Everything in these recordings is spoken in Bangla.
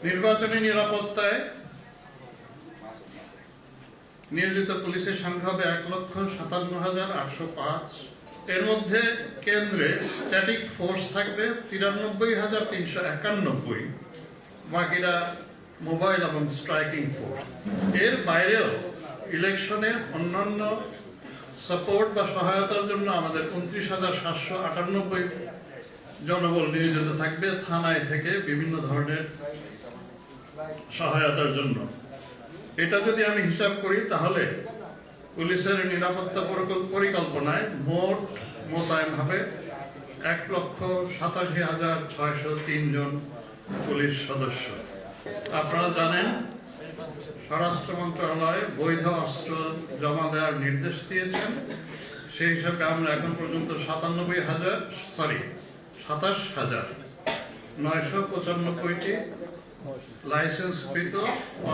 নির্বাচনী নিরাপত্তায় নিয়োজিত পুলিশের সংখ্যা হবে ১,৫৭,৮০৫। এর মধ্যে কেন্দ্রে স্ট্যাটিক ফোর্স থাকবে ৯৩,৩৯১। বাকিরা মোবাইল এবং স্ট্রাইকিং ফোর্স। এর বাইরেও ইলেকশনে অন্যান্য সাপোর্ট বা সহায়তার জন্য আমাদের ২৯,৭৯৮ জনবল নিয়োজিত থাকবে থানায় থেকে বিভিন্ন ধরনের সহায়তার জন্য। এটা যদি আমি হিসাব করি তাহলে পুলিশের নিরাপত্তা পরিকল্পনায় মোট মোতায়েন হবে ১,৮৭,৬০৩ জন পুলিশ সদস্য। আপনারা জানেন স্বরাষ্ট্র মন্ত্রণালয় বৈধ অস্ত্র জমা দেওয়ার নির্দেশ দিয়েছেন। সেই হিসাবে আমরা এখন পর্যন্ত ২৭,৯৯৫টি লাইসেন্সকৃত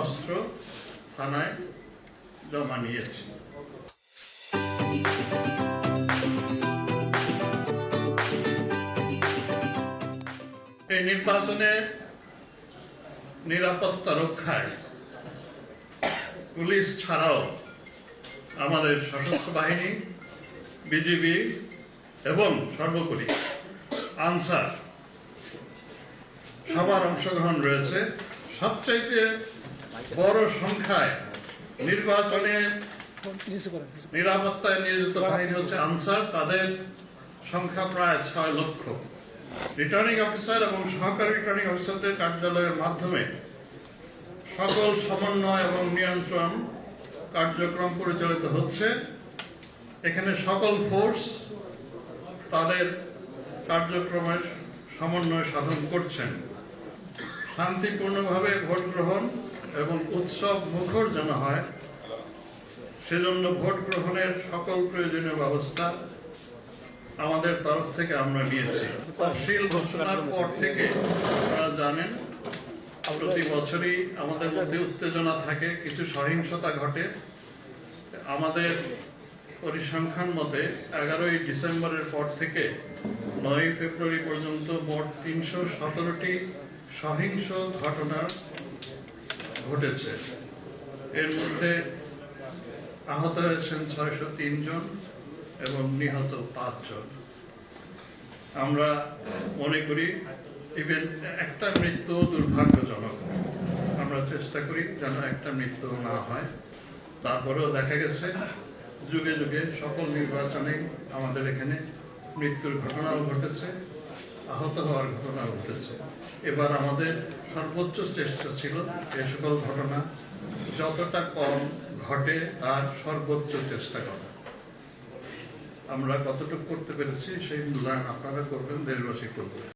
অস্ত্র থানায় জমা নিয়েছি। এই নির্বাচনে নিরাপত্তা রক্ষায় পুলিশ ছাড়াও আমাদের সশস্ত্র বাহিনী, বিজিবি এবং সর্বোপরি আনসার সবার অংশগ্রহণ রয়েছে। সবচাইতে বড় সংখ্যায় নির্বাচনে নিরাপত্তায় নিয়োজিত বাহিনী হচ্ছে আনসার। তাদের সংখ্যা প্রায় ৬ লক্ষ। রিটার্নিং অফিসার এবং সহকারী রিটার্নিং অফিসারদের কার্যালয়ের মাধ্যমে সকল সমন্বয় এবং নিয়ন্ত্রণ কার্যক্রম পরিচালিত হচ্ছে। এখানে সকল ফোর্স তাদের কার্যক্রমের সমন্বয় সাধন করছেন। শান্তিপূর্ণভাবে ভোট গ্রহণ এবং উৎসব মুখর যেন হয় সেজন্য ভোট গ্রহণের সকল প্রয়োজনীয় ব্যবস্থা আমাদের তরফ থেকে আমরা নিয়েছি। তফসিল ঘোষণার পর থেকে আপনারা জানেন প্রতি বছরই আমাদের মধ্যে উত্তেজনা থাকে, কিছু সহিংসতা ঘটে। আমাদের পরিসংখ্যান মতে ১১ই ডিসেম্বরের পর থেকে ৯ ফেব্রুয়ারি পর্যন্ত মোট ৩১৭টি সহিংস ঘটনা ঘটেছে। এর মধ্যে আহত হয়েছেন ৬০৩ জন এবং নিহত ৫ জন। আমরা মনে করি ইভেন একটা মৃত্যু দুর্ভাগ্যজনক। আমরা চেষ্টা করি যেন একটা মৃত্যু না হয়। তারপরেও দেখা গেছে যুগে যুগে সকল নির্বাচনে আমাদের এখানে মৃত্যুর ঘটনাও ঘটেছে, আহত হওয়ার ঘটনাও ঘটেছে। এবার আমাদের সর্বোচ্চ চেষ্টা ছিল এ সকল ঘটনা যতটা কম ঘটে তার সর্বোচ্চ চেষ্টা করা। আমরা কতটুকু করতে পেরেছি সেই মূল্যায়ন আপনারা করবেন, দেশবাসী করবেন।